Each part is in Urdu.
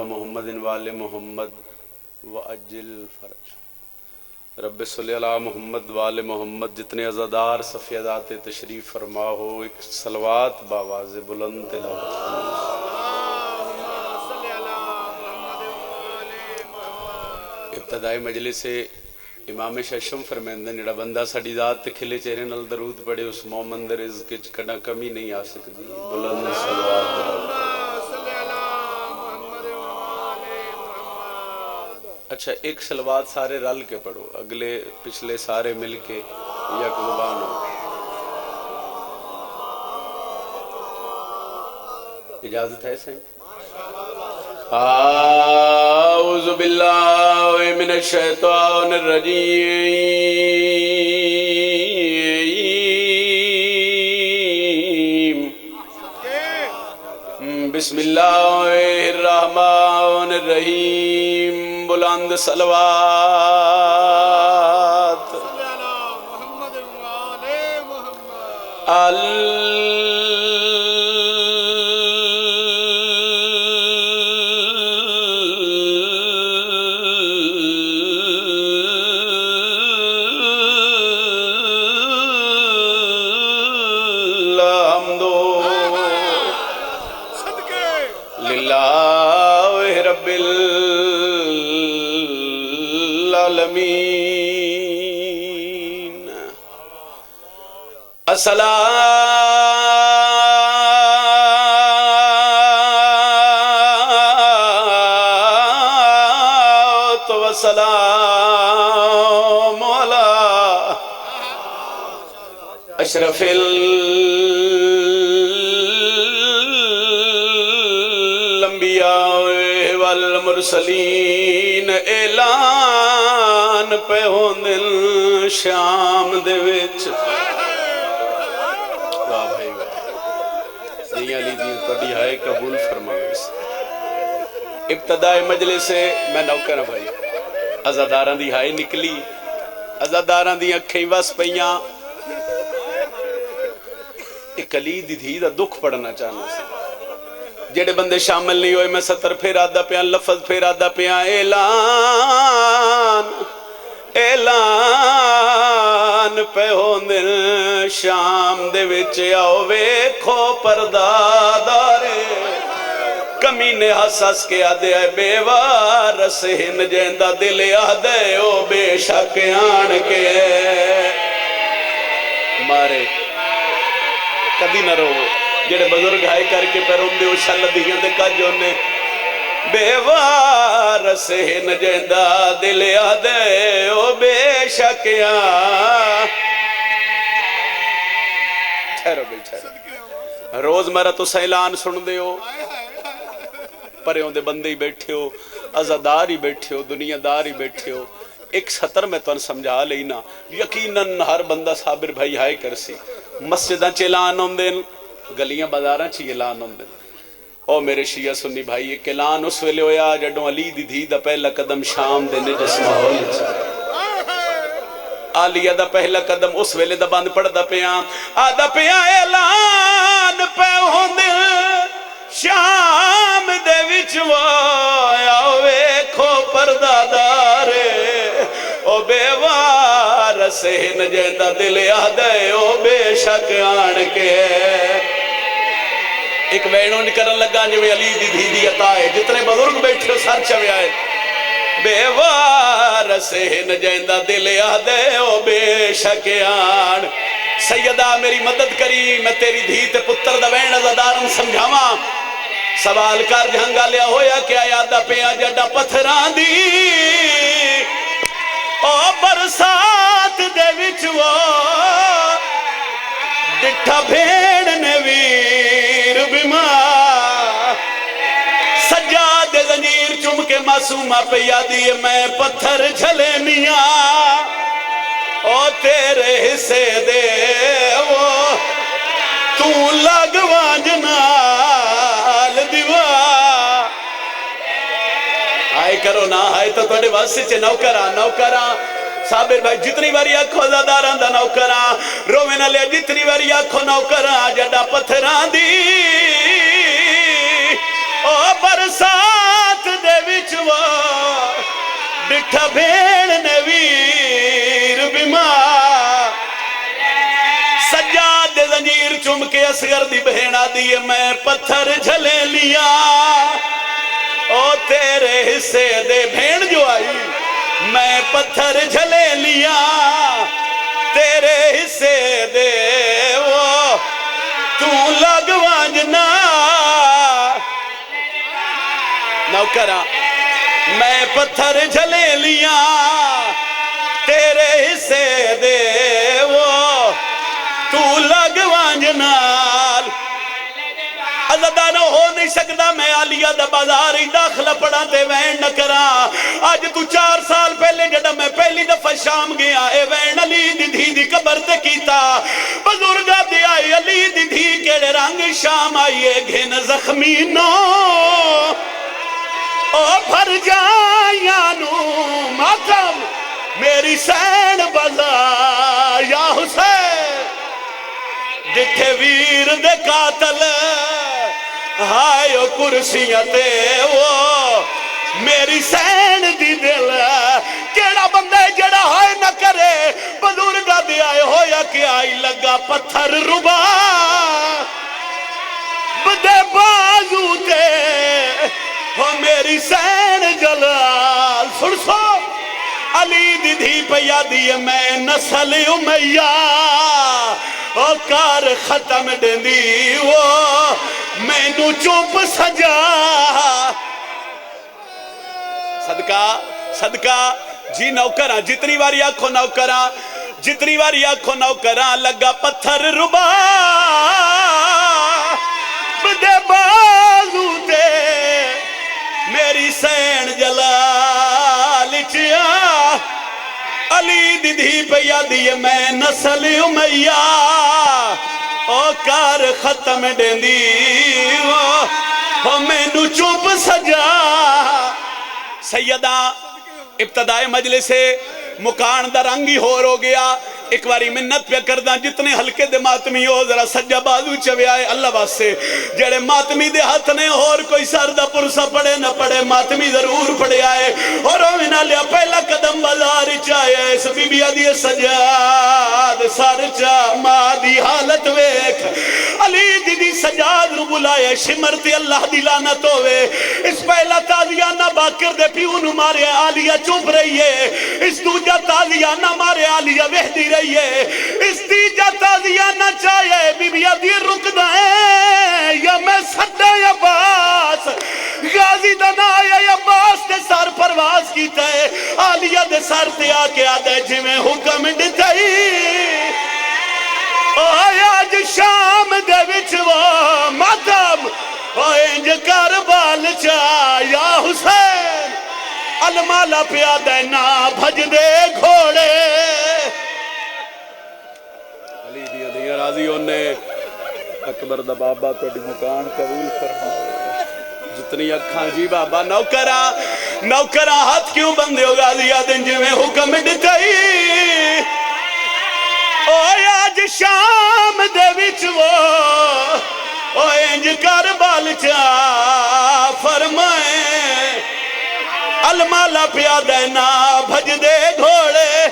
محمد وآل محمد وعجل فرج رب صلی علی محمد وآل محمد. جتنے عزادار صفیدات تشریف فرما ہو ایک صلوات باواز بلند تلاوت. ابتدائی مجلس سے امام ششم فرمیندہ نڑا بندہ ساڑی ذات تے کھلے چہرے نال درود پڑے اس مومن در رزق وچ کنا کمی نہیں آ سکتی. بلند صلوات. اچھا ایک صلوات سارے رل کے پڑھو، اگلے پچھلے سارے مل کے یک زبان ہو. اجازت ہے سہیں؟ اعوذ باللہ من الشیطان الرجیم. بسم اللہ الرحمن الرحیم. بلند صلوات. الصلاة والسلام على اشرف الانبیاء والمرسلین. اعلان پہ ہوندن شام دے وچ. تڑی ہائے قبول فرمائے. ابتدائی مجلس سے میں نوکر بھائی عزاداران دی ہائے نکلی، عزاداران دی اکھیں وس پئیاں. ایک علی دی دھی دا دکھ پڑھنا چاہنا سی. جڑے بندے شامل نہیں ہوئے میں سطر پھیرا دا پیاں، لفظ پھیرا دا پیاں. اعلان اعلان پہ ہوندن شام دے وچ آؤ ویکھو پردادارے. کمینے حساس کے آدھے آئے بے وارس ہن جیندہ دل آدھے او بے شک آن کے مارے. کدی نہ رو جڑے بزرگ آئے کر کے پیروں دے شل دیاں دے کا جونے بے وارس ہن جیندہ دل آدھے او بے شک آن. ٹھہرو بھی ٹھہرو. روز مرہ تو سیلان سن دے ہو، پرے ہوں دے بندے ہی بیٹھے ہو، عزادار ہی بیٹھے ہو، دنیا دار ہی بیٹھے ہو. ایک سطر میں تو سمجھا لینا یقیناً ہر بندہ صابر بھائی ہائے کر سی. مسجداں چیلان ہوں دن، گلیاں بازاراں چی اعلان ہوں دن. او میرے شیعہ سنی بھائی ایک اعلان اس ویلے ہویا جڈوں علی دی دھی دا پہلا قدم شام دے نجس ماحول چ. آلیہ دا پہلا قدم اس ویلے دا بند پڑھ دا پیاں آدھا پیاں. اعلان پہ ہوندے شام دے وچ وایا ویکھو پردادارے او بے وارس ہن جیندہ دل آدھے او بے شک آن کے. ایک وینوں نکرن لگا جو علی دی دھی دی عطا ہے. جتنے بزرگ بیٹھے ہو سر چوے آئے بے وارس ہن جیندہ دل آدھے او بے شک آن. سیدہ میری مدد کری میں تیری دھی تے پتر دا وین عزادارن سمجھاواں. سوال کر جہنگا لیا ہویا کیا یادہ پیاں جڈا پتھران دی او برسات دے وچ وہ ڈٹھا بھیڑ نے ویر بیمار. سجاد زنجیر چم کے معصومہ پہ یادی میں پتھر جھلے میاں او تیرے حصے دے وہ تو لگوان جنال دیوار. آئے کرو نہ آئے تو توڑے واسے چے نوکران نوکران. صابر بھائی جتنی باری آکھو زاداران دا نوکران روے نہ لیا. جتنی باری آکھو نوکران جڑا پتھران دی او برسات ڈٹھا بھیڑ نے ویر بیمار سجاد دے زنجیر چم کے اصغر دی بہنا دیے میں پتھر جھلے لیا او تیرے حصے دے بھیڑ جو آئی میں پتھر جھلے لیا تیرے حصے دے وہ تو لگوانجنا نوکرہ میں پتھر جھلے لیا تیرے حصے دے وہ تو لگوانجنال عزدانو ہو نہیں سکتا میں آلیہ دا بازاری داخلہ پڑا تے وین نہ کرا آج تو 4 سال پہلے جڑا میں پہلی دفعہ شام گیا اے وین علی دی دھی دی قبر تے کیتا بزرگا دی آئی علی دی دھی کیڑے رنگ شام آئیے گھن زخمی نو او بھر جائیانو ماتم میری سین بزا یا حسین جتھے ویر دے قاتل ہائے او کرسیاں تے وہ میری سین دی دل کیڑا بندے جڑا ہائے نہ کرے بزرگا دی آئے ہویا کہ آئی لگا پتھر ربا بدے بازو تے ہو میری سین جلال سرسو علی دی دھی پیا دیئے میں نسل امیہ او کار ختم ڈندی وہ میں نو چوپ سجا صدقہ جی نوکرہ جتنی باری آنکھوں نوکرہ جتنی باری آنکھوں نوکرہ لگا پتھر ربا بدے بازو تے میری سین جلال چیا علی دی دھی پیا دیئے میں نسل امیہ او کار ختم ڈیندی وہ میں نو چوپ سجا سیدہ ابتدائی مجلس مکان دا رنگی ہو گیا ایک باری منت پہ کردہ جتنے ہلکے دے ماتمی ہو ذرا سجا بازو چوے آئے اللہ واسے جڑے ماتمی دے ہاتھ نے اور کوئی سردہ پرسا پڑے نہ پڑے ماتمی ضرور پڑے آئے اور اوینا لیا پہلا قدم بازار چاہے اس بی بی آدھی سجاد سار چاہ ماں دی حالت ویک علی دی دی سجاد رو بلائے شمرتی اللہ دی لانت ہوئے اس پہلا تازیانہ باکر دے پیونو مارے آلیہ چوپ رہی ہے اس دوجہ تازیانہ مارے آلیہ وحدی رہی ہے اس دیجہ تازیانہ چاہے بی بی آدھی رک دائیں یا میں سڈا یا باس غازی دنا یا باس دے سار پرواز کیتا ہے آلیہ دے سار تے آکے آدھے جی میں حکم ڈتائی آج شام دے وچ وہ ماتم انج کربال چاہ یا حسین المالا پیا دینا بھج دے گھوڑے علی دیا دیا راضیوں نے اکبر دا بابا توڑی مکان قبول فرما جتنی اکھاں جی بابا نوکرہ ہاتھ کیوں بندے ہو غازیہ دن جی میں حکم ڈٹائی آج شام دے وچ وہ انج کربال چاہ فرمائیں المالا پیا دینا بھج دے گھوڑے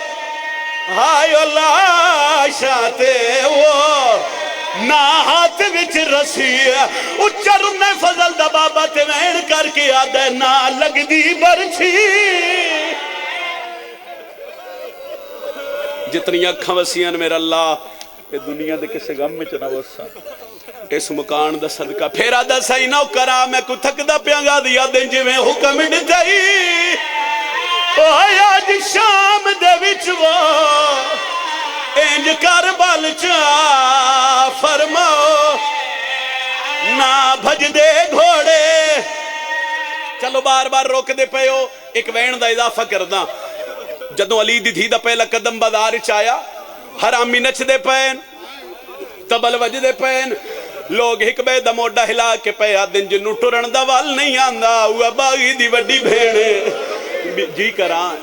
ہائے اللہ شاہتے وہ نا ہاتھ وچ رسی اچھا رنے فضل دا بابا تے وین کر کے آدھے نا لگ دی برچھی جتنی اکھاں وسیعن میرا اللہ یہ دنیا دے کسے غم میں چنا وسا اس مکان دا صدقہ پھیرا دا سائی نو کرا میں کو تھک دا پیانگا دیا دیں جی میں حکم ڈٹائی آج شام دے وچ وہ انج کربال چاہ فرماؤ نا بھج دے گھوڑے چلو بار بار روک دے پہ ہو ایک وین دا اضافہ کردہ جدوں علی دی دھی دا پہلا قدم بازار چایا حرامی نچ دے پین تبل وج دے پین لوگ ایک بے دا موڑا ہلا کے پیا دن جنو ٹرن دا وال نہیں آندہ ہوا باغی دی وڈی بھیڑے جی کران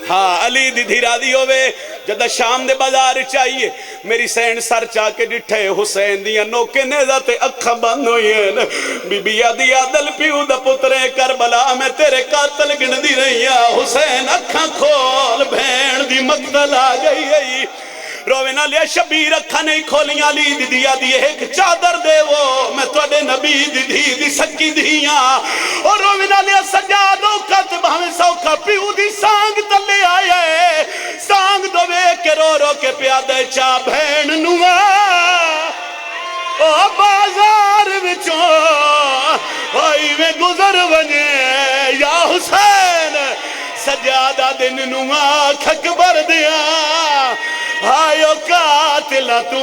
ہاں علی دی دھی راضی ہوئے جدہ شام دے بازار چاہیے میری سین سر چاہ کے ڈٹھے حسین دیا نوکے نیزہ تے اکھا بند ہوئی ہیں بی بی آدھی آدل پیو دا پترے کربلا میں تیرے قاتل گندی رہی ہوں حسین اکھاں کھول بھین دی مقتل آ گئی روے نہ لیا شبیر اکھا نہیں کھولیاں لی دی دیا دی ایک چادر دے وہ میں توڑے نبی دی دی دی سکی دیاں اور روے نہ لیا سجادوں کا تبہمیں سوکھا پیو دی سانگ تلے آئے سانگ دو بے کے رو رو کے پیادے چا بھین نوا او بازار وچوں آئی میں گزر بنے یا حسین سجادہ دن نوا کھکبر دیا آئیو قاتلہ تو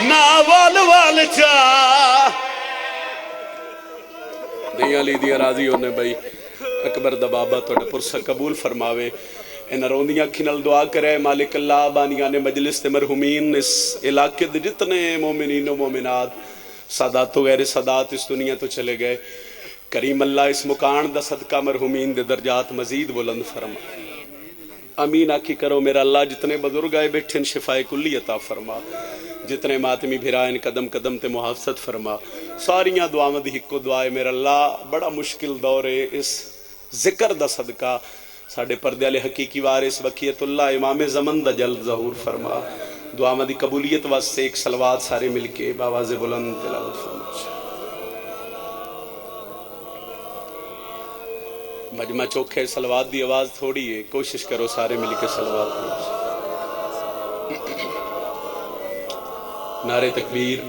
ناوال وال چاہ دیاں لی دیا راضی ہونے بھئی اکبر دا بابا توڑے پرسہ قبول فرماوے ان روندیاں کھنال دعا کرے مالک اللہ بانیان مجلس تے مرحومین اس علاقے دے جتنے مومنین و مومنات سادات و غیر سادات اس دنیا تو چلے گئے کریم اللہ اس مکان دا صدقہ مرحومین دے درجات مزید بلند فرما امین آکی کرو میرا اللہ جتنے بزرگ آئے بیٹھے شفائے کلی عطا فرما جتنے ماتمی بھرائن قدم قدم تے محافظت فرما ساریاں دعا مدی ہکو دعائے میرا اللہ بڑا مشکل دور ہے اس ذکر دا صدقہ ساڑھے پردے علی حقیقی وارث بقیت اللہ امام زمن دا جلد ظہور فرما دعا مدی قبولیت واسطے ایک صلوات سارے مل کے باواز بلند تلاوت فرما مجمع چوکھے صلوات دی آواز تھوڑی ہے کوشش کرو سارے مل کے صلوات نعرہ تکبیر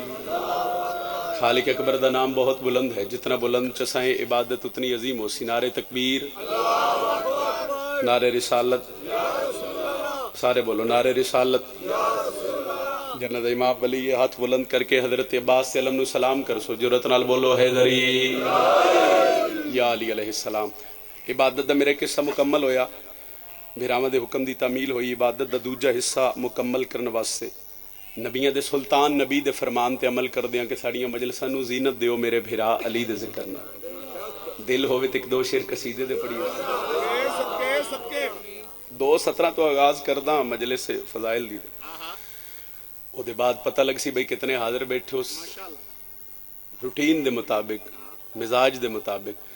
خالق اکبر دا نام بہت بلند ہے جتنا بلند چسائیں عبادت اتنی عظیم ہو سی نعرہ تکبیر نعرہ رسالت سارے بولو نعرہ رسالت جنت امام ولی یہ ہاتھ بلند کر کے حضرت عباس سے علم سلام کر سو جرت نال بولو حیدری یا علی علیہ السلام عبادت دا میرے قصہ مکمل ہویا بھرامہ دے حکم دی تعمیل ہوئی عبادت دا دوجہ حصہ مکمل کرنے واسطے نبیوں دے سلطان نبی دے فرمان تے عمل کر دیاں کہ ساڑیاں مجلساں نو زینت دیو میرے بھرا علی دے ذکر نہ دل ہوئے تک دو شیر قصیدے دے پڑھی 2:17 تو آغاز کردہ مجلس فضائل دی دے او دے بعد پتہ لگ سی بھئی کتنے حاضر بیٹھے اس روٹین دے مطابق مزاج دے مطابق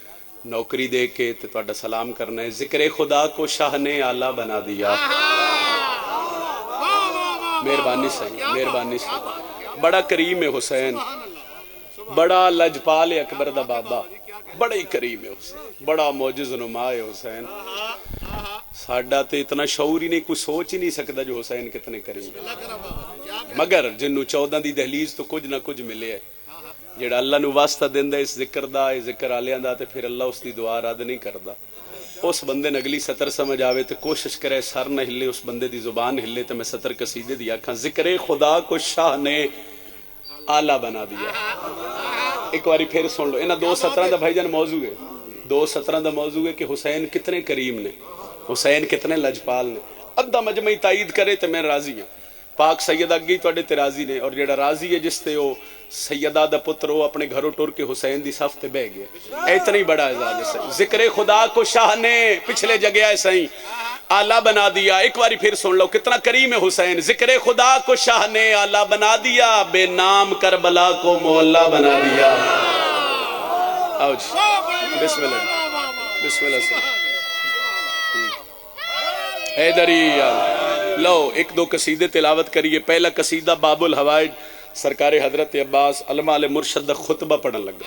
نوکری دے کے تواڈا سلام کرنا ہے ذکر خدا کو شاہ نے آلہ بنا دیا مہربانی سے بڑا کریم ہے حسین بڑا لجپال اکبر دا بابا بڑا ہی کریم ہے حسین بڑا معجز نما ہے حسین ساڈا تے اتنا شعور ہی نہیں کوئی سوچ ہی نہیں سکتا جو حسین کتنے کریم ہے مگر جنوں 14 دی دہلیز تو کچھ نہ کچھ ملے ہے جڑا اللہ نو واسطہ دیندا اس ذکر دا اس ذکر آلیاں دا تے پھر اللہ اس دی دعا رد نہیں کردا اس بندے نے اگلی سطر سمجھ آوے تے کوشش کرے سر نہ ہلے اس بندے دی زبان ہلے تے میں سطر قصیدے دی آکھاں ذکر خدا کو شاہ نے آلہ بنا دیا ایک باری پھر سن لو انہاں 2:17 دا بھائی جان موضوع ہے 2:17 دا موضوع ہے کہ حسین کتنے کریم نے حسین کتنے لجپال نے ادھا مجمعی تائید کرے تے میں راضی ہوں پاک سیدہ گئی توڑے تے راضی نے اور جڑا راضی ہے جس تے وہ سیدہ دا پتر وہ اپنے گھروں ٹور کے حسین دی صف تے بہ گئے اتنی بڑا اعزاز ہے ذکر خدا کو شاہ نے پچھلے جگہ ہے صحیح آلہ بنا دیا ایک باری پھر سن لو کتنا کریم ہے حسین ذکر خدا کو شاہ نے آلہ بنا دیا بے نام کربلا کو محلہ بنا دیا آؤ جی بسم اللہ حیدری لو ایک دو قصیدے تلاوت کریے پہلا قصیدہ باب الحوائج سرکار حضرت عباس علماء مرشد خطبہ پڑھن لگا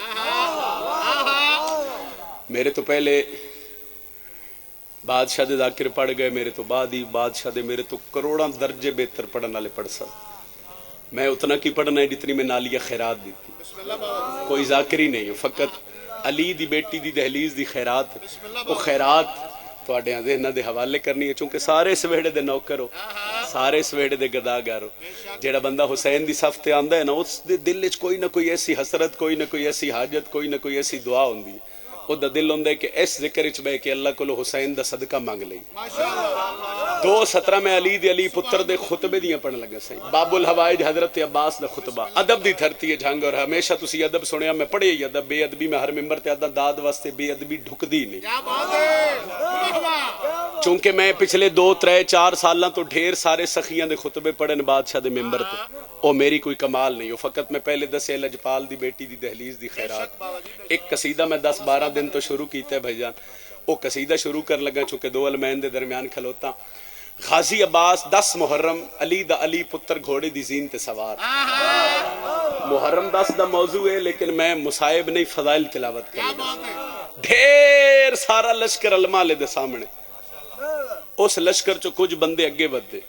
میرے تو پہلے بادشاہ دے ذاکر پڑھ گئے میرے تو بعد ہی بادشاہ دے میرے تو کروڑاں درجے بہتر پڑھن والے پڑھ سک میں اتنا کی پڑھنا ہے جتنی میں نالیہ خیرات دی تھی کوئی ذاکر ہی نہیں ہے فقط علی دی بیٹی دی دہلیز دی خیرات وہ خیرات تو آڈے ذہنہ دے حوالے کرنی ہے چونکہ سارے سویڑے دے نوکر ہو سارے سویڑے دے گداگر ہو جیڑا بندہ حسین دی صف تے آندہ ہے نا اس دے دل وچ کوئی نہ کوئی ایسی حسرت کوئی نہ کوئی ایسی حاجت کوئی نہ کوئی ایسی دعا ہوندی ہے وہ دا دل ہوندہ ہے کہ اس ذکر وچ بے کہ اللہ کو حسین دا صدقہ مانگ لئی 2:17 میں علی دی علی پتر دے خطبے دیاں پڑھن لگا صحیح باب الحوائج حضرت عباس دا خطبہ ادب دی دھرتی ہے جھنگ اور ہمیشہ تسی ادب سنیا میں پڑھے ہی ادب بے ادبی میں ہر ممبر تے آدھا داد واسطے بے ادبی ڈھک دی نہیں چونکہ میں پچھلے 2-3-4 سالاں تو ڈھیر سارے سخیاں دے خطبے پڑھن بادشاہ دے ممبر تے او میری کوئی کمال نہیں ہو، فقط میں پہلے دسے لجپال دی بیٹی دی دہلیز دی خیرات ایک قصیدہ میں 10-12 دن تو شروع کیتا ہے بھائی جان، وہ قصیدہ شروع کر لگا چونکہ دو المین دے درمیان کھلوتا غازی عباس 10 محرم علی دا علی پتر گھوڑے دی زین تے سوار محرم 10 دا موضوع ہے لیکن میں مصائب نہیں فضائل تلاوت کرنا ڈھیر سارا لشکر علماء لے دے سامنے اس لشکر چو کچھ بندے اگے بدے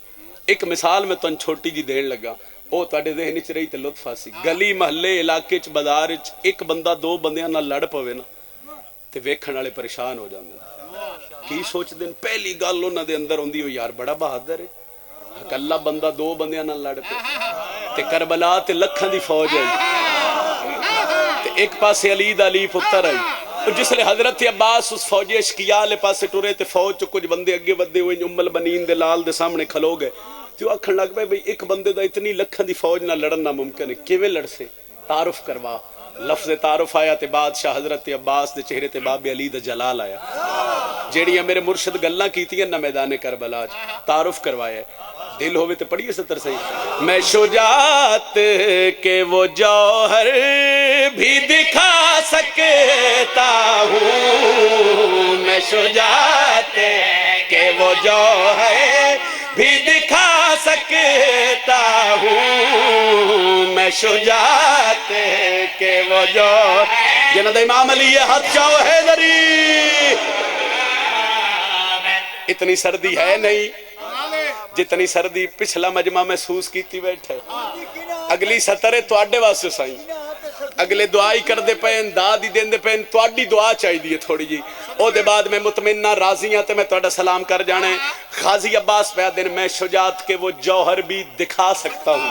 ایک مثال میں تن چھوٹی جی دین لگا او تاڑے ذہن چ رہی تے لطف آسی گلی محلے علاقے چ بازار چ ایک بندہ 2 بندیاں نال لڑ پوے نا تے ویکھن والے پریشان ہو جاندے کی سوچ دن پہلی گل انہاں دے اندر ہوندی ہو یار بڑا بہادر ہے اکلا بندہ 2 بندیاں نال لڑ پے تے کربلا تے لکھاں دی فوج آئی تے ایک پاسے علی دا علی پتر آئی جس لئے حضرت عباس اس فوج اشکیا لے پاسے ٹورے تے فوج چو کچھ بندے اگے بدے ہوئے ام البنین دے لال دے سامنے کھلو گئے جو اکھن لگ پے بھئی ایک بندے دا اتنی لکھاں دی فوج نہ لڑنا ممکن ہے کیویں لڑ سے تعارف کروا لفظ تعارف آیا تے بادشاہ حضرت عباس دے چہرے تے باب علی دا جلال آیا جیڑیاں میرے مرشد گلاں کیتیاں نہ میدان کربلا تعارف کروایا دل ہوئے تے پڑھیے ستر صحیح میں شجاعت کے وہ جوہر بھی دکھا سکتا ہوں میں شجاعت کے وہ جوہر بھی دکھا سکتا ہوں میں شجاعت کے وہ جوہر جنہاں دا امام علی یہ ہاتھ چاہو ہے دری اتنی سردی ہے نہیں جتنی سردی پچھلا مجمع محسوس کیتی بیٹھے اگلی سطرے تواڈے واسطے سائیں اگلے دعائی کر دے پین دادی دین دے پین تواڈی دعا چاہی دیئے تھوڑی جی او دے بعد میں مطمئنہ راضیاں تے میں تواڈا سلام کر جانے غازی عباس پہ دن میں شجاعت کے وہ جوہر بھی دکھا سکتا ہوں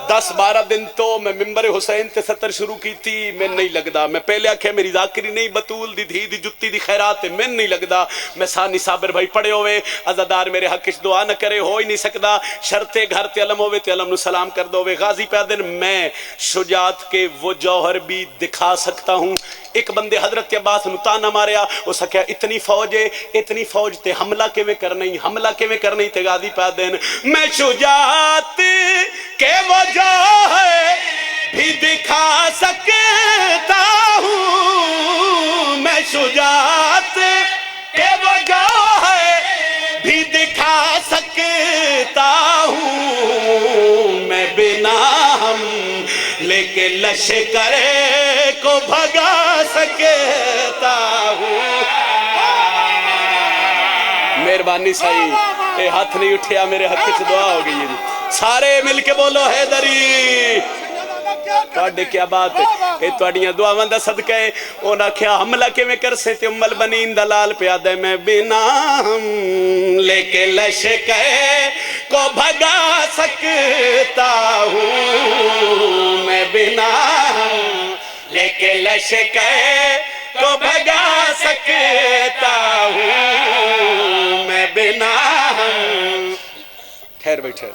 10-12 دن تو میں ممبر حسین تے سطر شروع کی تھی میں نہیں لگدا میں پہلے آکھے میری ذاکری نہیں بطول دی دھی دی جتی دی خیرات میں نہیں لگدا میں ثانی صابر بھائی پڑے ہوئے عزادار میرے حق اچ دعا نہ کرے ہو ہی نہیں سکدا شرطے گھر تے علم ہوئے تے علم نو سلام کر دو غازی پہ دن میں شجاعت کے وہ جوہر بھی دکھا سکتا ہوں ایک بندے حضرت عباس نو تانا ماریا وہ سکیا اتنی فوج تے حملہ کے میں کرنی تے غازی پہ دن میں شجاعت کے وہ جوہر بھی دکھا سکتا ہوں میں شجاعت کے وہ جوہر بھی دکھا سکتا ہوں میں بنا ہم لے کے لشکر کو بھگا سکتا ہوں مہربانی صحیح اے ہاتھ نہیں اٹھیا میرے حق سے دعا ہو گئی ہے سارے مل کے بولو حیدری تواڈے کیا بات ہے اے تواڈیاں دعاواں دا صدقہ ہے انہاں کیا حملہ کیویں کر سے تے ام البنین دا لال پیادہ میں بنا ہم لے کے لشکر کو بھگا سکتا ہوں میں بنا ہم لے کے لشکر کو بھگا سکتا ہوں میں بنا ہم ٹھہر بیٹھے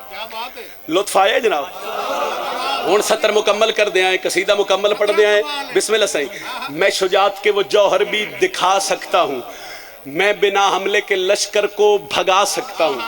لطف آیا جناب ہون سطر مکمل کر دے آئیں قصیدہ مکمل پڑھ دے آئیں بسم اللہ صحیح میں شجاعت کے وہ جوہر بھی دکھا سکتا ہوں میں بنا حملے کے لشکر کو بھگا سکتا ہوں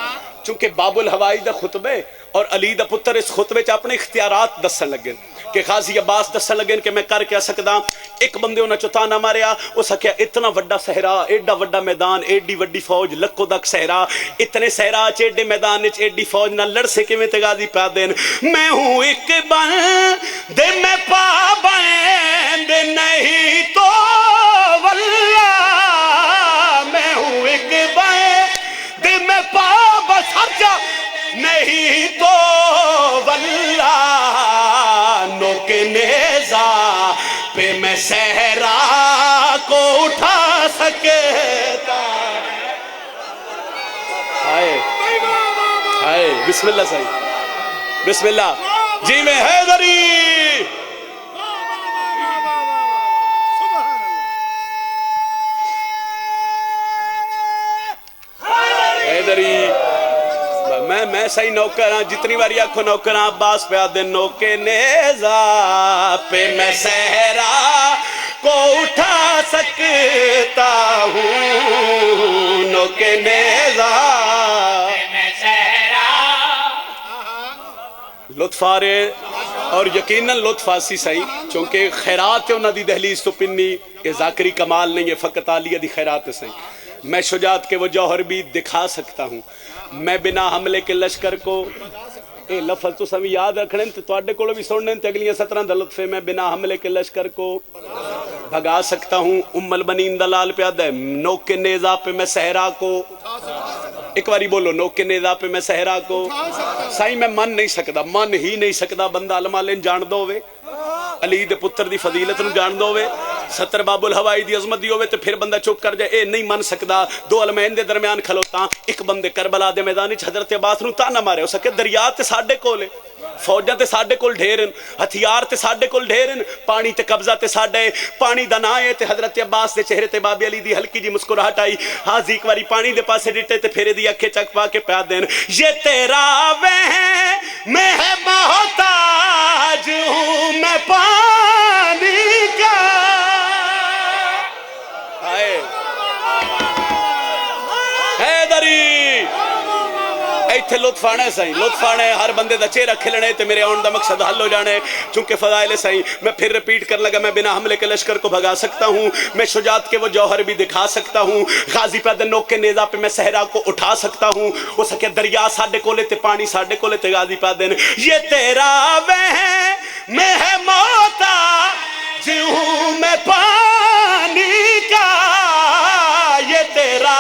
چونکہ باب الہوائی دا خطبے اور علی دا پتر اس خطبے چا اپنے اختیارات دسن لگے کہ غازی عباس دسن لگے کہ میں کر کیا سکدا ایک بندے انہاں چوتانا ماریا وہ سکیا اتنا وڈا صحرا ایڈا وڈا میدان ایڈی وڈی فوج لکھو دک صحرا اتنے صحرا ایڈے میدان ایڈی فوج نہ لڑ سکے میں تے غازی پا دین میں ہوں ایک بند میں پابند نہیں تو واللہ میں ہوں ایک بند میں پابند ہرجا نہیں تو واللہ نوک نیزہ پہ میں صحرا کو اٹھا سکتا ہائے بسم اللہ صحیح بسم اللہ جی میں حیدری حیدری میں صحیح نوکر ہاں جتنی باری آنکھوں نوکر ہاں عباس پہ آدھے نوکے نیزہ پہ میں صحرا کو اٹھا سکتا ہوں نوکے نیزہ لطف آ رہے اور یقیناً لطف آسی سائی چونکہ خیرات ہے انہاں دی دہلیز تو پنی یہ ذاکری کمال نہیں ہے فقط عالیہ دی خیرات ہے سائی میں شجاعت کے وہ جوہر بھی دکھا سکتا ہوں میں بنا حملے کے لشکر کو اے لفظ تو سمی یاد رکھنے تو اڈے کولو بھی سننے تے اگلیاں 17 دا لطف ہے میں بنا حملے کے لشکر کو بھگا سکتا ہوں ام البنین دلال پہ آدھا ہے نوک کے نیزہ پہ میں صحرا کو ایک باری بولو نوک کے نیزہ پہ میں صحرا کو سائی میں من نہیں سکتا من ہی نہیں سکتا بندہ علمالین جان دو ہوئے علی دے پتر دی فضیلت نو جان دو ہوئے ستر باب الہوائی دی عظمت دی ہوئے تو پھر بندہ چک کر جائے اے نہیں من سکتا دو علمین دے درمیان کھلوتا ایک بندے کربلا دے میدانی حضرت عباس نو تانا مارے ہو سکے دریا تے ساڑھے کولے فوجاں تے ساڑھے کول ڈھیرن ہتھیار تے ساڑھے کول ڈھیرن پانی تے قبضہ تے ساڑھے پانی دنائے تے حضرت عباس دے چہرے تے بابی علی دی ہلکی جی مسکراہٹ آئی حاضی ایک واری پانی دے پاسے ڈٹے تے پھیرے دی اکھے چک پا کے پیا دین یہ تیرا وہم میں ہے محتاج ہوں میں پانی کا حیدری ایتھے لطف آنے سائیں لطف آنے ہر بندے دا چہرہ کھلنے تے میرے آن دا مقصد حل ہو جانے چونکہ فضائل سائیں میں پھر ریپیٹ کر لگا میں بنا حملے کے لشکر کو بھگا سکتا ہوں میں شجاعت کے وہ جوہر بھی دکھا سکتا ہوں غازی پہ نوک کے نیزہ پہ میں صحرا کو اٹھا سکتا ہوں وہ سکے دریا ساڑھے کولے تے پانی ساڑھے کولے تے غازی پہ دن یہ تیرا وہم میں ہے محتاج ہوں میں پانی کا یہ تیرا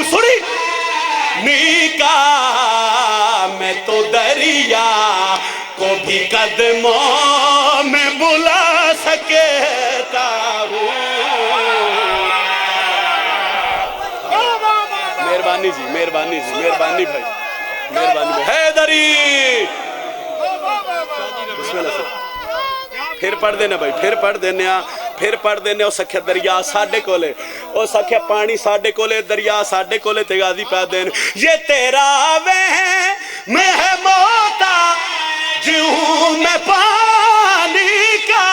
سنی نیکا میں تو دریا کو بھی قدموں میں بلا سکتا ہوں مہربانی جی مہربانی جی مہربانی بھائی مہربانی بھائی حیدری بسم اللہ سر پھر پڑھ دینا بھائی پھر پڑھ دینے او سکھے دریا ساڑھے کولے او سکھے پانی ساڑھے کولے دریا ساڑھے کولے تے غازی پہ دین یہ تیرا وہم میں ہے محتاج ہوں میں پانی کا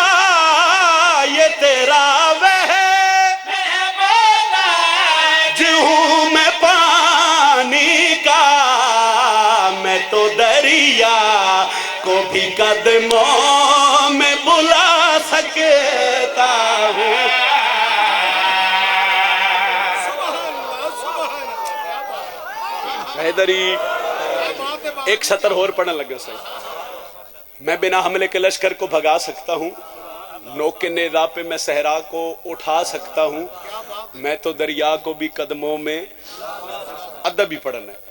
یہ تیرا وہم میں ہے محتاج ہوں میں پانی کا میں تو دریا کو بھی قدموں میں بلا سکتا ہوں حیدری ایک سطر اور پڑھنے لگا صحیح میں بنا حملے کے لشکر کو بھگا سکتا ہوں نوک کے نیزہ پہ میں صحرا کو اٹھا سکتا ہوں میں تو دریا کو بھی قدموں میں ادب بھی پڑھنا ہے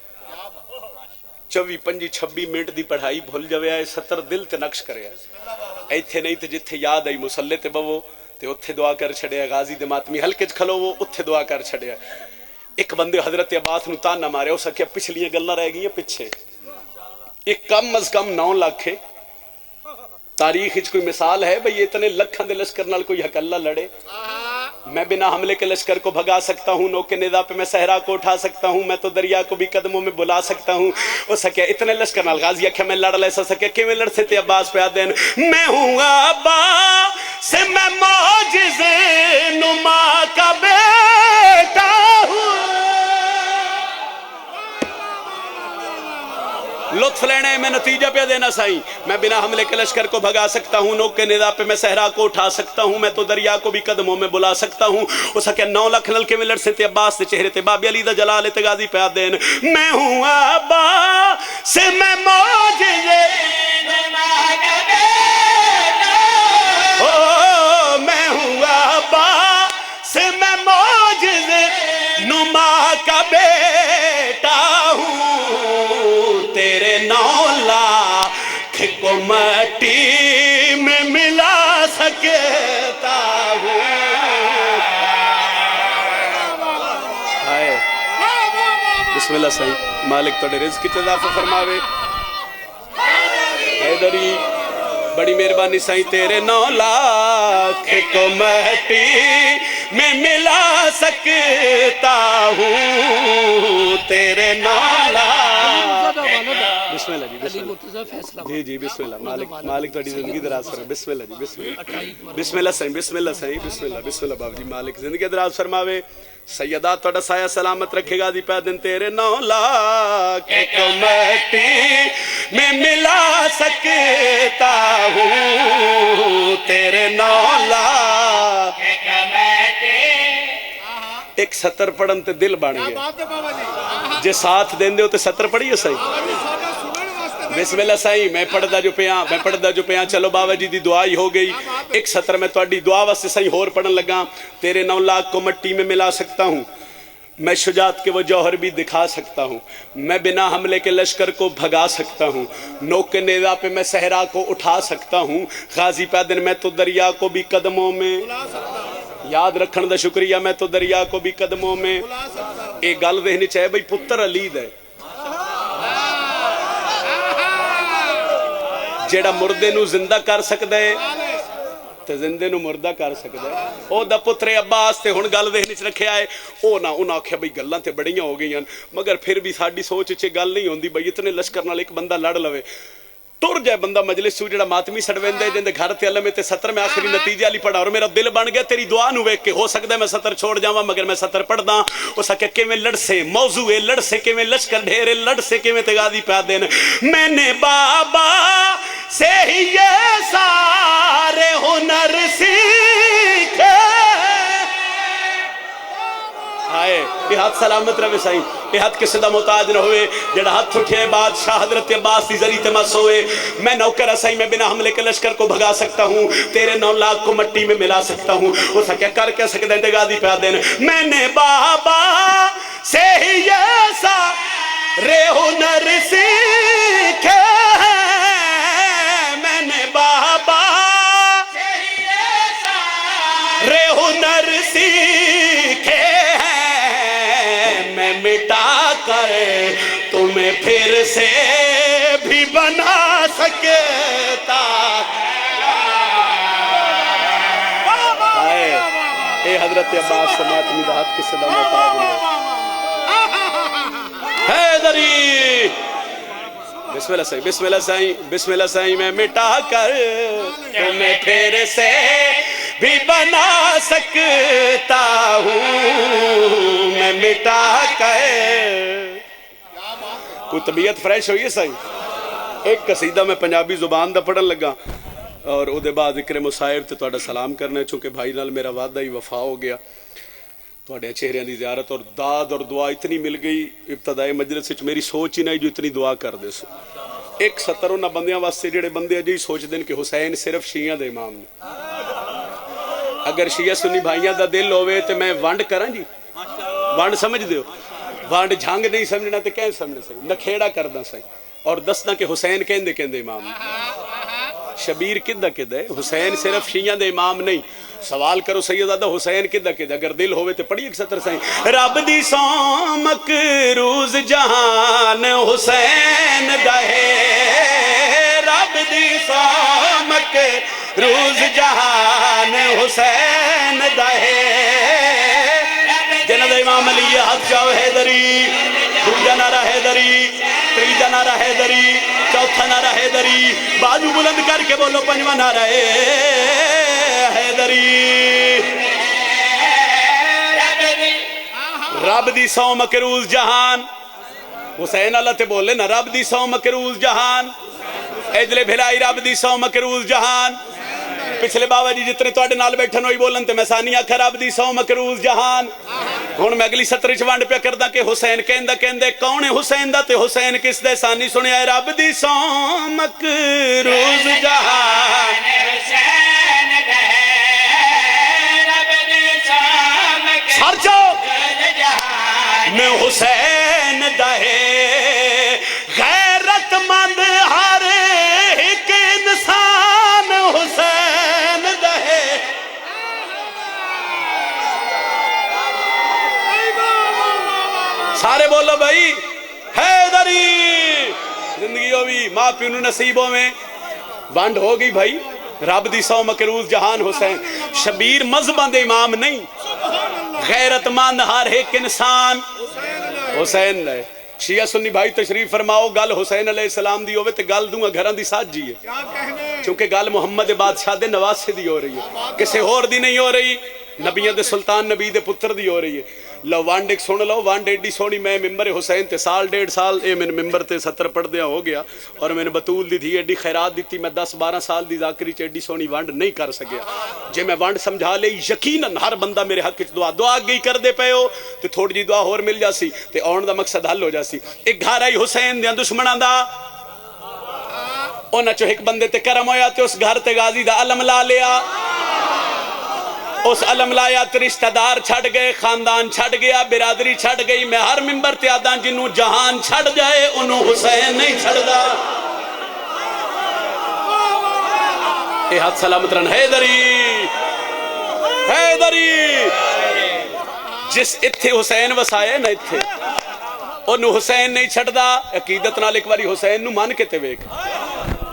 24 25 26 منٹ دی پڑھائی بھول جاوے آئے 70 دل تے نقش کرے آئے ایتھے نہیں تے جتھے یاد آئی مسلح تے بوو تے اتھے دعا کر چھڑے آئے غازی دے ماتمی ہلکے کھلو وہ اتھے دعا کر چھڑے آئے ایک بندے حضرت عباس نو تان نہ مارے ہو سکے پچھلی گلہ رہ گئی ہیں پچھے ایک کم از کم 9 لاکھ ہے تاریخ اچ کوئی مثال ہے بھئی اتنے لکھاں دے لشکر نال کوئی حق اللہ لڑے میں بنا حملے کے لشکر کو بھگا سکتا ہوں نوک کے نیزہ پہ میں صحرا کو اٹھا سکتا ہوں میں تو دریا کو بھی قدموں میں بلا سکتا ہوں وہ سکے اتنے لشکر نال غازی اکھے میں لڑ لے سکے کہ میں لڑ سے تے عباس پہ آدین میں ہوں عباس سے میں معجزے نما کا بیٹا ہوں لطف لینے میں نتیجہ پہ دینا سائیں میں بنا حملے کے لشکر کو بھگا سکتا ہوں نوک کے نیزہ پہ میں صحرا کو اٹھا سکتا ہوں میں تو دریا کو بھی قدموں میں بلا سکتا ہوں وہ سکے 9 لاکھ نلکے میں لڑ سے تے عباس سے چہرے تے بابی علی دا جلال تے غازی پہ آدین میں ہوں عباس سے میں معجزے نما کا بیٹا میں ہوں عباس سے میں معجزے نما کا بیٹا ہوں تیرے 9 لاکھ کو مٹی میں ملا سکتا ہوں بسم اللہ صحیح مالک توڑے رزق کی اضافہ فرماوے حیدری بڑی مہربانی صحیح تیرے 9 لاکھ کو مٹی میں ملا سکتا ہوں تیرے 9 لاکھ بسم اللہ جی جی جی بسم اللہ مالک تھوڑی زندگی دراز فرمائے بسم اللہ جی بسم اللہ بسم اللہ صحیح بسم اللہ صحیح بسم اللہ بابا جی مالک زندگی دراز فرماوے سیدہ توڑا سایہ سلامت رکھے گا دی پہ دن تیرے 9 لاکھ کمیٹی میں ملا سکتا ہوں تیرے 9 لاکھ ایک 70 پڑھن تے دل بان گیا جے ساتھ دین دے ہو تے 70 پڑھیے صحیح بسم اللہ صحیح میں پڑھ دا جو پیاں چلو بابا جی دی دعائی ہو گئی ایک 70 میں توڑی دعا واسطے صحیح ہور پڑھن لگا تیرے 9 لاکھ کو مٹی میں ملا سکتا ہوں میں شجاعت کے وہ جوہر بھی دکھا سکتا ہوں میں بنا حملے کے لشکر کو بھگا سکتا ہوں نوک کے نیزہ پہ میں صحرا کو اٹھا سکتا ہوں غازی پہ دن میں تو دریا کو بھی قدموں میں یاد رکھن دا شکریہ میں تو دریا کو بھی قدموں میں ایک گل دہنی چاہے بھئی پتر علید ہے جیڑا مردے نو زندہ کر سکتا ہے تے زندے نو مردہ کر سکتا ہے او دا پتر عباس تے ہن گل دہنی چ رکھے آئے او نا انہاں آکھیا بھئی گلاں تے بڑیاں ہو گئی ہیں مگر پھر بھی ساڈی سوچ چ گل نہیں ہوندی بھئی اتنے لشکر نال ایک بندہ لڑ لوے ٹر جائے بندہ مجلس چ جڑا ماتمی سڑویندے جندے گھر تے علم تے 70 میں آخری نتیجے والی پڑھا اور میرا دل بن گیا تیری دعا نو ویکھ کے ہو سکدا ہے میں 70 چھوڑ جاواں مگر میں 70 پڑھدا او سکے کیویں لڑ سے موضوع ہے لڑ سے کیویں لشکر ڈھیرے لڑ سے کیویں تے غازی پہ دین میں نے بابا سے ہی یہ سارے ہنر سیکھے آئے یہ ہاتھ سلامت روے سائیں یہ ہاتھ کسی دا محتاج نہ ہوئے جڑا ہاتھ اٹھے بادشاہ حضرت عباس دی ذریعے تماس ہوئے میں نوکر سائیں میں بنا حملے کے لشکر کو بھگا سکتا ہوں تیرے 9 لاکھ کو مٹی میں ملا سکتا ہوں وہ سکے کر کے سکتے ہیں غازی پہ دین میں نے بابا سے ہی یہ سارے ہنر سیکھے میں نے بابا سے ہی یہ سارے ہنر سیکھے میں مٹا کر تمہیں پھر سے بھی بنا سکتا اے حضرت عباس سے ماتمی دہات کی صدا محتاج حیدری بسم اللہ صحیح بسم اللہ صحیح بسم اللہ صحیح میں مٹا کر تمہیں پھر سے بھی بنا سکتا ہوں میں مٹا کر کوئی طبیعت فریش ہوئی ہے صحیح ایک قصیدہ میں پنجابی زبان دا پڑھن لگا اور او دے بعد ذکر مصائب تے تہاڈا سلام کرنا چونکہ بھائی نال میرا وعدہ ہی وفا ہو گیا تہاڈے چہریاں دی زیارت اور داد اور دعا اتنی مل گئی ابتدائی مجلس وچ میری سوچ ہی نہیں جو اتنی دعا کر دے سو ایک 70 انہاں بندیاں واسطے جڑے بندے اجے ہی سوچ دین کہ حسین صرف شیعہ دے امام نے اگر شیعہ سنی بھائیاں دا دل ہوئے تے میں وانڈ کراں جی وانڈ سمجھ دیو وانڈ جھنگ نہیں سمجھنا تے کہیں سمجھنا صحیح نکھیڑا کردہ صحیح اور دسنا کہ حسین کہندے امام شبیر کدہ کدہ ہے حسین صرف شیعہ دے امام نہیں سوال کرو سیدہ حسین کدہ کدہ اگر دل ہوئے تو پڑھی ایک 70 صحیح رب دی سومک روز جہان حسین دہے رب دی سومک روز جہان حسین دہے جنہ دا امام علی حق جاؤ حیدری دوجہ نعرہ حیدری تیجہ نعرہ حیدری چوتھا نعرہ حیدری بازو بلند کر کے بولو پنجواں نعرہ حیدری رب دی سو مکروز جہان حسین اللہ تے بولے نا رب دی سو مکروز جہان ایدلے بھلائی رب دی سو مکروز جہان پچھلے بابا جی جتنے توڑے نال بیٹھن ہوئی بولن تے میں ثانیہ خراب دی سو مکروز جہان ہون میں اگلی 70 چوانڈ پہ کردہ کہ حسین کہندے کون ہے حسین دا تے حسین کس دے ثانی سنے آئے رب دی سو مکروز جہان حسین دے رب دی سو مکروز جہان میں حسین دے غیرت مند ہر ایک انسان حسین دے سارے بولو بھائی حیدری زندگی ہوئی ماں پیونو نصیبوں میں وانڈ ہو گئی بھائی رب دی سو مکروز جہان حسین شبیر مذہباں دے امام نہیں غیرت مند ہر ایک انسان حسین دے شیعہ سنی بھائی تشریف فرماؤ. گل حسین علیہ السلام دی ہوئے تے گل دوں گھراں دی ساتھ جی ہے، چونکہ گل محمد بادشاہ دے نواسے دی ہو رہی ہے، کسے اور دی نہیں ہو رہی. نبیاں دے سلطان نبی دے پتر دی ہو رہی ہے. لو وانڈ ایک سن لو. وانڈ ایڈی سونی میں ممبر حسین تے سال 1.5 سال اے میں ممبر تے 70 پڑھدیا ہو گیا، اور میں نے بطول دی تھی ایڈی خیرات دیتی. میں 10-12 سال دی ذاکری چ ایڈی سونی وانڈ نہیں کر سکیا. جے میں وانڈ سمجھا لئی یقیناً ہر بندہ میرے حق وچ دعا گئی کر دے پے ہو تے تھوڑی جی دعا ہور مل جاسی تے آن دا مقصد حل ہو جاسی. ایک گھر آئی حسین دیاں دشمناں دا، انہاں چوں ایک بندے تے کرم ہویا تے اس گھر تے غازی دا علم لا لیا. اس علم لایا تے رشتہ دار چھڑ گئے، خاندان چھڑ گیا، برادری چھڑ گئی. میں ہر ممبر تے آدھاں جنوں جہان چھڑ جائے انہوں حسین نہیں چھڑ دا. اے ہاتھ سلامت رن. حیدری حیدری جس اتھے حسین وسائے نا اتھے انہوں حسین نہیں چھڑ دا. عقیدت نال ایک باری حسین نو مان کے تے ویک.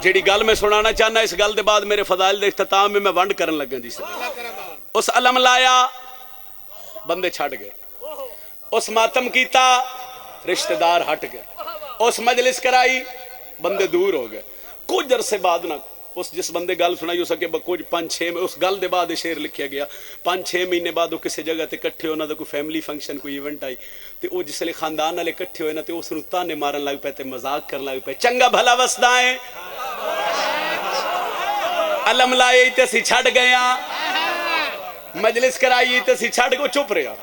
جیڑی گل میں سنانا چاہنا اس گل دے بعد میرے فضائل دے اختتام میں ونڈ کرن لگا جی سے. اس علم لایا بندے چھڑ گئے، اس ماتم کیتا رشتہ دار ہٹ گئے، اس مجلس کرائی بندے دور ہو گئے. کچھ عرصے بعد نہ اس جس بندے گل سنائی ہو سکے کچھ 5-6 میں اس گل دے بعد شعر لکھیا گیا. 5-6 مہینے بعد وہ کسی جگہ تے کٹھے ہونا دا کوئی فیملی فنکشن کوئی ایونٹ آئی تے وہ جس لئے خاندان والے کٹھے ہوئے نا تے اس نو تانے مارن لگ پے تے مذاق کرن لگ پے. چنگا بھلا وسدا ہے علم لائے تے سی چھڑ گیا، مجلس کرائی تے سی چھڑ گو چپ رہا،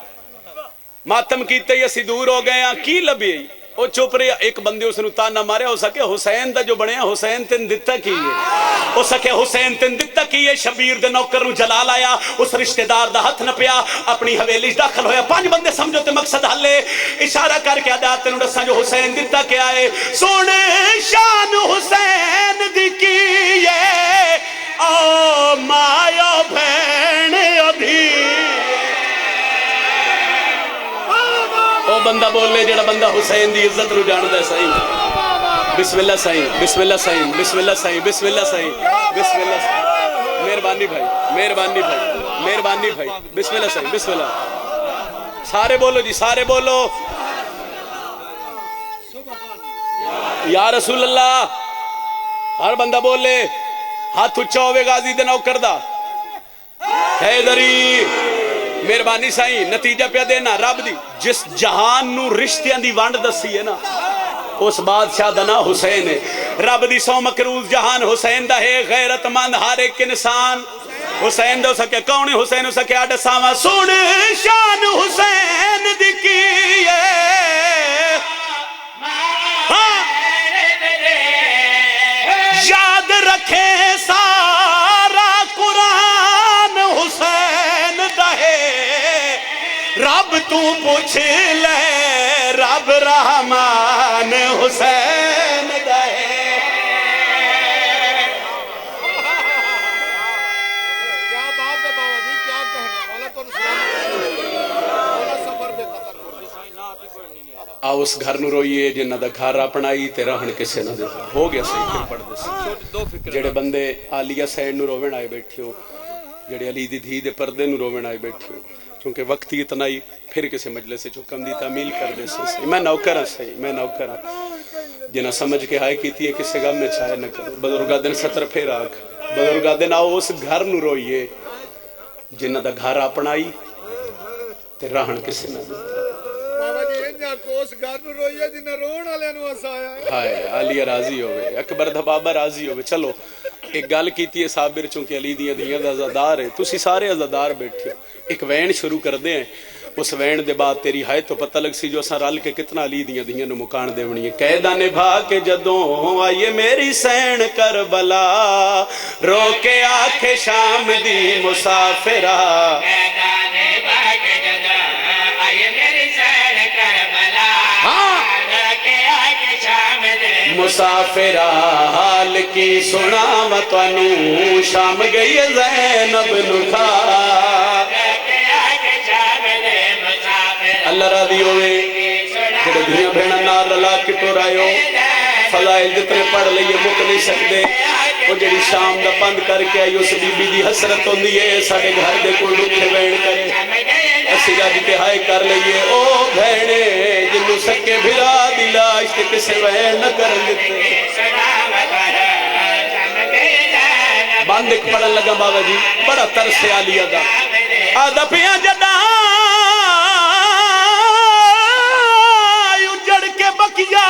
ماتم کیتے ہی اسی دور ہو گئے کی لبی وہ چپ رہا. ایک بندے اس نے تانا مارے ہو سکے حسین دا جو بنیا حسین تین دتا کی ہے، ہو سکے حسین تین دتا کی ہے. شبیر دے نوکر نو جلال آیا، اس رشتہ دار دا ہاتھ نہ پیا، اپنی حویلی داخل ہویا. 5 بندے سمجھو تے مقصد حل ہے. اشارہ کر کے آدھا تینوں دساں جو حسین دتا کیا ہے. سونے شان حسین دی کی ہے او مایا بھین ادھی. او بندہ بول لے جڑا بندہ حسین دی عزت رو جان دے سائیں. بسم اللہ سائیں، بسم اللہ سائیں، بسم اللہ سائیں، بسم اللہ سائیں، بسم اللہ سائیں. مہربانی بھائی، مہربانی بھائی، مہربانی بھائی. بسم اللہ سائیں، بسم اللہ. سارے بولو جی، سارے بولو یا رسول اللہ. ہر بندہ بول لے. ہاتھ اچھا ہوئے غازی دے نوکر دا. حیدری مہربانی سائیں. نتیجہ پہ دینا رب دی جس جہان نو رشتیاں دی وانڈ دسی ہے نا اس بادشاہ دا نا حسین ہے. رب دی سو مکروز جہان حسین دا ہے. غیرت مند ہر ایک انسان حسین دا ہو سکے. کون حسین ہو سکے آڈا ساما. سن شان حسین دی کی ہے یاد رکھے سارا قرآن حسین دہے. رب تو پوچھ لے رب رحمان حسین دہے. کیا بات ہے بابا جی، کیا کہنا والا تو سفر بے خطر. آؤ اس گھر نو روئیے جنہ دا گھر اپنائی تے رہن کسے نہ دے. ہو گیا صحیح پھر پڑھ دے. جڑے بندے عالیہ سین نو روون آئے بیٹھے ہو، جڑے علی دی دھی دے پردے نو روون آئے بیٹھے ہو، چونکہ وقت ہی اتنا ہی پھر کسے مجلس سے چکم دی تعمیل کر دے سے. میں نوکر ہاں صحیح، میں نوکر ہاں. جنہ سمجھ کے ہائے کیتی ہے کسے غم میں چھائے نہ کرو. بزرگاں دن 70 پھر آکھ. بزرگاں دن آؤ اس گھر نو روئیے جنہ دا گھر اپنائی تے رہن کسے نہ دے. کوس گھر نو روئیے جنہ رون والے نو ہسایا ہے. ہائے علی راضی ہوئے، اکبر دھبابا راضی ہوئے. چلو ایک گل کیتی ہے صابر چونکہ علی دیاں دیاں دا عزادار ہے. تسی سارے عزادار بیٹھے ہو. ایک وین شروع کر دیں. اس وین دے بعد تیری ہائے تو پتہ لگ سی جو اساں رل کے کتنا علی دیاں دیاں نو مکان دیونی ہے. قیدہ نبھا کے جدوں آئیے میری سین کربلا، رو کے آکھے شام دی مسافرہ. قیدہ نبھا کے جدوں آئیے میری سین کربلا، رو کے آکھے شام دی مسافرہ. حال کی سناواں تانوں شام گئی زینب نو کھا. اللہ راضی ہوئے جڑے دنیا بھیڑا نار رلا کے تو رائے ہو. فضائل جتنے پڑھ لئیے مک نہیں سکتے. وہ جڑی شام دا پند کر کے آئی اس بی بی دی حسرت ہوندی ہے ساڑے گھر دے کوئی لکھے بین کرے. اسی جا جتے ہائے کر لئیے او بھیڑے جنوں سکے بھرا دی لاش تے کسے وین نہ کر دیتے باندھ ایک پڑھن لگا بابا جی بڑا ترس عالیہ دا آدھا پیاں جدا اجڑ کے بکیا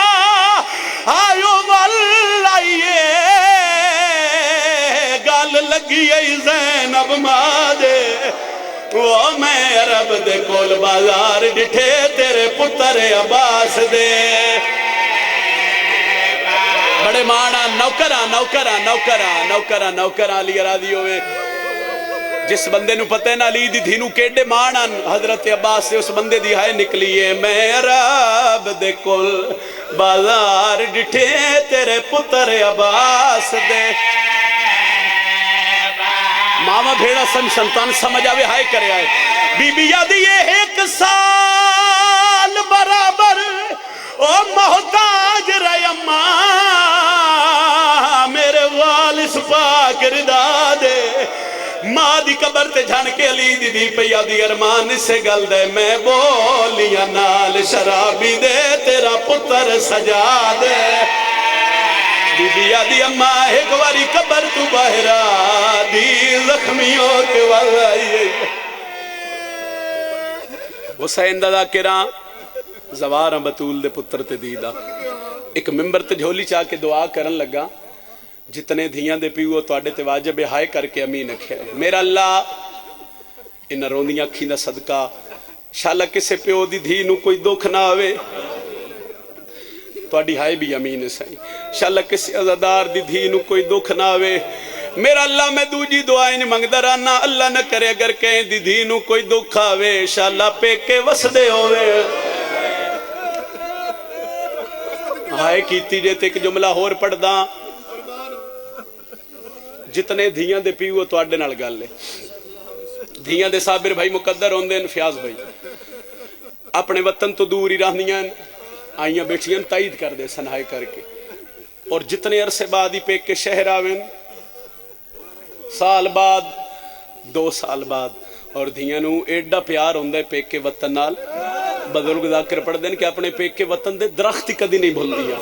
آئیو واللائیے گال لگی ای زینب مادے وہ میں عرب دے کول بازار ڈٹھے تیرے پتر عباس دے بڑے مانا نوکرہ علی راضی ہوئے جس بندے نو پتہ نہ علی دی دھینو کیڑے مانا حضرت عباس سے اس بندے دی ہائے نکلیے میں عرب دے کول بازار ڈٹھے تیرے پتر عباس دے ماما بھیڑا سنتان سمجھ آوے ہائے کرے آئے بی بی یادی یہ ایک سال برابر او محتاج رہے اماں میرے والس پاک ردا دے ماں دی قبر تے جھان کے علی دی دی پیا دی ارمان سے گل دے میں بولیاں نال شرابی دے تیرا پتر سجا دے بی بی یادی اماں ایک واری قبر تو بہرا دی زخمیوں کے والائیے حسین دادا کران زواراں بطول دے پتر تے دیدہ ایک ممبر تے جھولی چاہ کے دعا کرن لگا جتنے دھیاں دے پیو تواڈے تے واجب ہائے کر کے امین اکھے میرا اللہ ان روندیاں اکھیں دا صدقہ شالا کسے پیو دی دھی نو کوئی دکھ نہ آوے تواڈی ہائے بھی امین سائیں شالا کسے عزادار دی دھی نو کوئی دکھ نہ آوے میرا اللہ میں دوجی دعائیں مانگدا رہنا اللہ نہ کرے اگر کہیں دی دھی نو کوئی دکھ آوے شالا پیکے وسدے ہوئے ہائے کیتی جے تے ایک جملہ ہور پڑھدا جتنے دھیاں دے پیو تواڈے نال گل ہے دھیاں دے صابر بھائی مقدر ہوندے ہیں فیاض بھائی اپنے وطن تو دور ہی رہندیاں آئیاں بیٹھیاں تائید کر دے سنہائے کر کے اور جتنے عرصے بعد ہی پیک کے شہر آویں سال بعد 2 سال بعد اور دھیاں نو ایڈا پیار ہوندہ ہے پیک کے وطن نال بزرگ ذاکر پڑھ دیں کہ اپنے پیک کے وطن دے درخت ہی کدی نہیں بھول دیا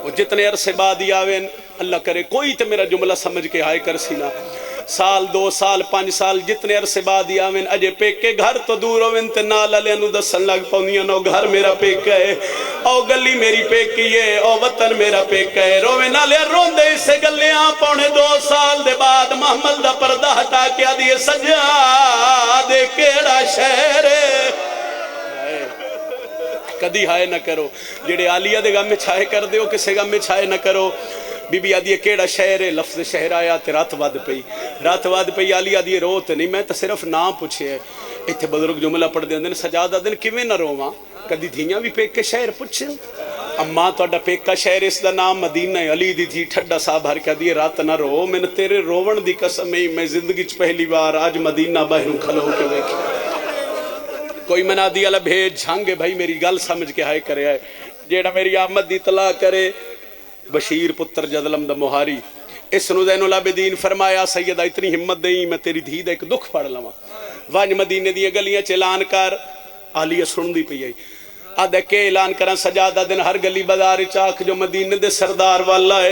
اور جتنے عرصے بعد ہی آویں اللہ کرے کوئی تے میرا جملہ سمجھ کے ہائے کر سینا سال 2 سال 5 سال جتنے عرصے بعد ہی آویں اجے پیک کے گھر تو دور ہویں تے نال علیہ نو دسن لگ پاؤندیاں نو گھر میرا پیک ہے او گلی میری پیک کی ہے او وطن میرا پیک ہے رویں نالے روندے اسے گلیاں پونے 2 سال دے بعد محمل دا پردہ ہٹا کے آدھیے سجادے کیڑا شہر ہے کدی ہائے نہ کرو جڑے عالیہ دے غم میں چھائے کر دیو کسے غم میں چھائے نہ کرو بی بی آدھی کیڑا شہر ہے لفظ شہر آیا تے رات واد پئی عالیہ آدھی روت نہیں میں تو صرف نام پوچھے ہے ایتھے بزرگ جملہ پڑھ دیں دن سجادہ دن کیویں نہ رواں کدی دھیاں بھی پیک کے شہر پوچھے اماں تہاڈا پیک کا شہر اس دا نام مدینہ ہے علی دی تھی ٹھڈا صاحب ہر کے دی رات نہ رو میں تیرے روون دی قسم میں زندگی چ پہلی بار آج مدینہ باہروں کھلو کے ویکھیا کوئی منادی والا بھیج جھانگے بھائی میری گل سمجھ کے ہائے کرے آئے جیڑا میری آمد دی اطلاع کرے بشیر پتر جدلم دا مہاری اس نو زین العابدین فرمایا سیدہ اتنی ہمت دیں میں تیری دھی دا ایک دکھ پڑھ لواں وانج مدینے دی گلیاں چ اعلان کر عالیہ سن دی پئی آئی آدھے کے اعلان کرن سجادہ دن ہر گلی بازار چاک جو مدینے دے سردار والا ہے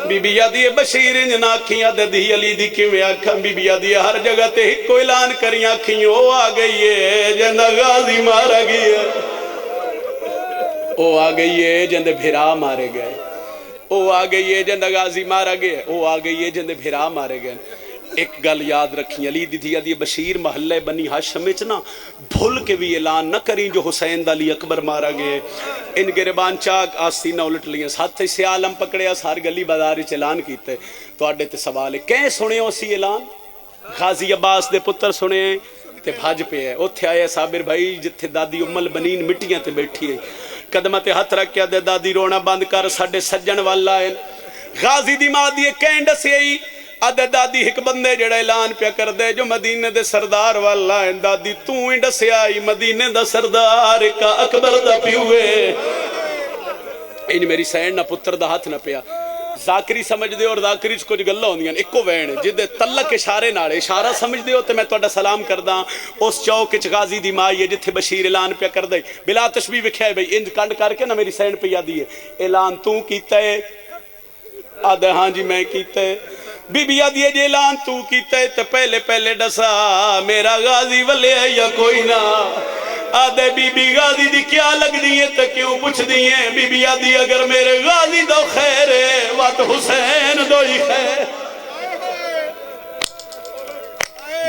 بی بی یادی بشیر انج ناکھیں آدھے دی علی دی کیویں آکھاں بی بی یادی ہر جگہ تے ہکو اعلان کری آکھیں او آ گئی ہے جند غازی مارا گئی ہے او آ گئی ہے جند بھرا مارے گئے او آ گئی ہے جند غازی مارا گئے او آ گئی ہے جند بھرا مارے گئے ایک گل یاد رکھیں علی دی تھی آدھی بشیر محلہ بنی ہاشم وچ نا بھول کے بھی اعلان نہ کریں جو حسین دا علی اکبر مارا گئے ان گربان چاک آستینہ الٹ لیاں ساتھ سے عالم پکڑیا سار گلی بازار وچ اعلان کیتے تو آڈے تے سوال ہے کہیں سنے ہو سی اعلان غازی عباس دے پتر سنے تے بھاج پہ ہے اوتھے آئے صابر بھائی جتھے دادی ام البنین مٹیاں تے بیٹھی ہے قدمہ تے ہاتھ رکھ کے دے دادی رونا بند کر ساڈے سجن والا ہے غازی دی ماں دی کہیں ڈسے آدھے دادی ایک بندے جڑا اعلان پیا کر دے جو مدینے دے سردار والا ہے دادی تو ہی ڈسے آئی مدینے دا سردار کا اکبر دا پیوے ان میری سین نہ پتر دا ہاتھ نہ پیا ذاکری سمجھ دے اور ذاکری کچھ گلہ ہوندیاں ایکو وین جدے تلق اشارے نال اشارہ سمجھ دے ہو تے میں تہاڈا سلام کردا اس چوک وچ غازی دی ماں ہے جتھے بشیر اعلان پیا کردا ہے بلا تشبیہ وکھیا بھئی انج کنڈ کر کے نہ میری سینڈ پہ یادی ہے اعلان تو کیتا ہے آدھا ہاں جی میں کیتا ہے بی بی آدھی ہے جی اعلان تو کیتا ہے تے پہلے پہلے ڈسا میرا غازی ولے ہے یا کوئی نہ آدھے بی بی غازی دی کیا لگ دی ہے تو کیوں پوچھ دی ہے بی بی آدھی اگر میرے غازی دو خیر ہے وات حسین دو ہی خیر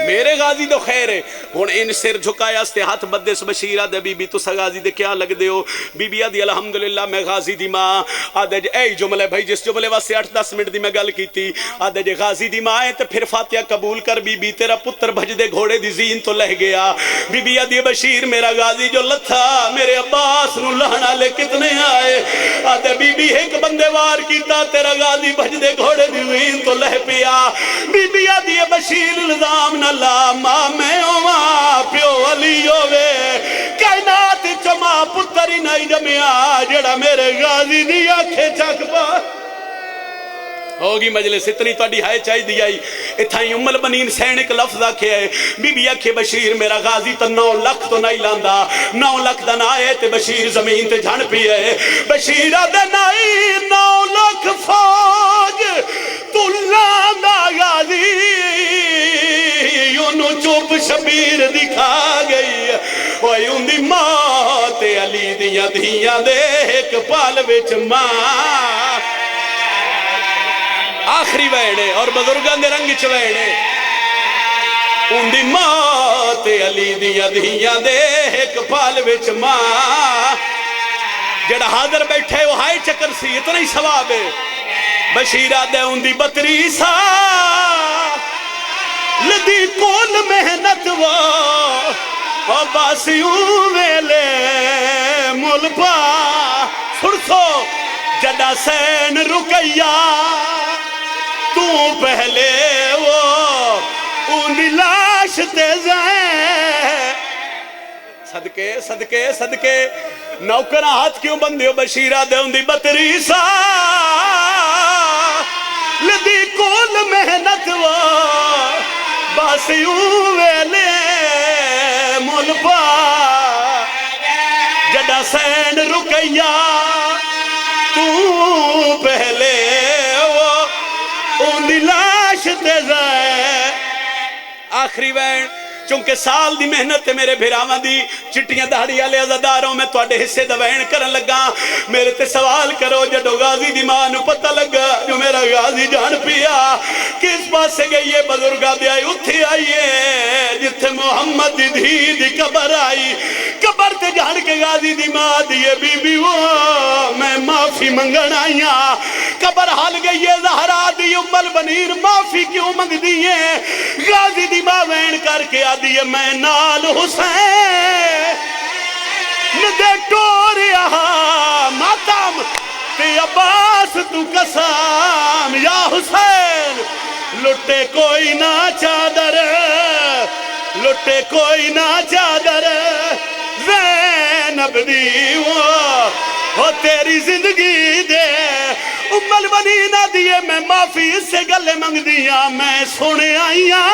میرے غازی دو خیر ہے ہن ان سر جھکایا استے ہاتھ بدے اس بشیر آدھے بی بی تو سا غازی دے کیا لگ دے ہو بی بی آدھی الحمدللہ میں غازی دی ماں آدھے جے اے جملے بھائی جس جملے واسے 8-10 منٹ دی میں گل کی تھی آدھے جے غازی دی ماں ہے تے پھر فاتحہ قبول کر بی بی تیرا پتر بھج دے گھوڑے دی زین تو لہ گیا بی بی آدھی بشیر میرا غازی جو لتھا میرے عباس نو لہنا لے کتنے آئے آدھے بی بی ایک بندے وار کیتا تیرا غازی بھج دے گھوڑے دی زین تو لہ پیا بی بی آدھی بشیر الزام نہ لا ماں میں ماں پیو علی ہووے کائنات چما پتر ہی نہیں جمیا جڑا میرے غازی دی آنکھیں چک پا ہوگی مجلس اتنی تواڈی ہائے چاہی دی آئی اتھائی ام البنین سین ایک لفظ آکھے ہے بی بی آکھے بشیر میرا غازی تا 9 لکھ تو نہیں لاندا 9 لکھ دا نہ آئے تے بشیر زمین تے جھڑ پی ہے بشیر آدھے نہیں 9 لکھ فوج تو لاندا غازی یونو چوپ شبیر دکھا گئی اوہ یون دی ماں تے علی دیاں دھیاں دے ایک پال وچ ماں آخری ویڑے اور بزرگان دے رنگ چویڑے ان دی ماں تے علی دیاں دھیاں دے ایک پال وچ ماں جڑا حاضر بیٹھے وہ ہائے چکر سی اتنا ہی ثواب ہے بشیرہ دے ان دی 32 سال لدی کون محنت وہ باسیوں ویلے مل پا سرسو جڑا سین رکیا تو پہلے وہ ان لاش تیزیں صدقے صدقے صدقے نوکرہ ہاتھ کیوں بندے ہو بشیرہ دے ان دی 32 سال لدی کول محنت وہ باسیوں ویلے مل پا جڑا سین رکیا تو پہلے ان دی لاش تیزیں آخری وین چونکہ سال دی محنت ہے میرے بھراواں دی چٹیاں دہڑی والے عزاداروں میں تواڈے حصے دا وین کرن لگا میرے تے سوال کرو جدو غازی دی ماں نو پتہ لگا جو میرا غازی جان پیا کس پاسے گئی ہے بزرگاں دی آئی اتھی آئی ہے جتھے محمد دی دھی دی قبر آئی قبر تے جان کے غازی دی ماں دیئے بی بی وہ میں معافی منگن آئیاں قبر حال گئی ہے زہرا دی ام البنین معافی کیوں منگ دیئے غازی دی ماں وین کر کے دیئے میں نال حسین ندے ٹوریا ماتم تے عباس تو قسم یا حسین لٹے کوئی نہ چادر لٹے کوئی نہ چادر زینب دی وہ تیری زندگی دے ام البنین دیئے میں معافی اس سے گلے منگ دیا میں سنے آئیاں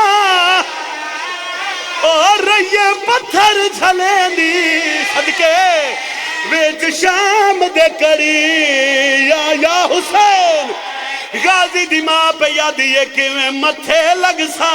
اور یہ پتھر جھلے دی صدقے ویچ شام دے کری یا حسین غازی دی ماں پہ یادی ہے کہ میں متھے لگ سا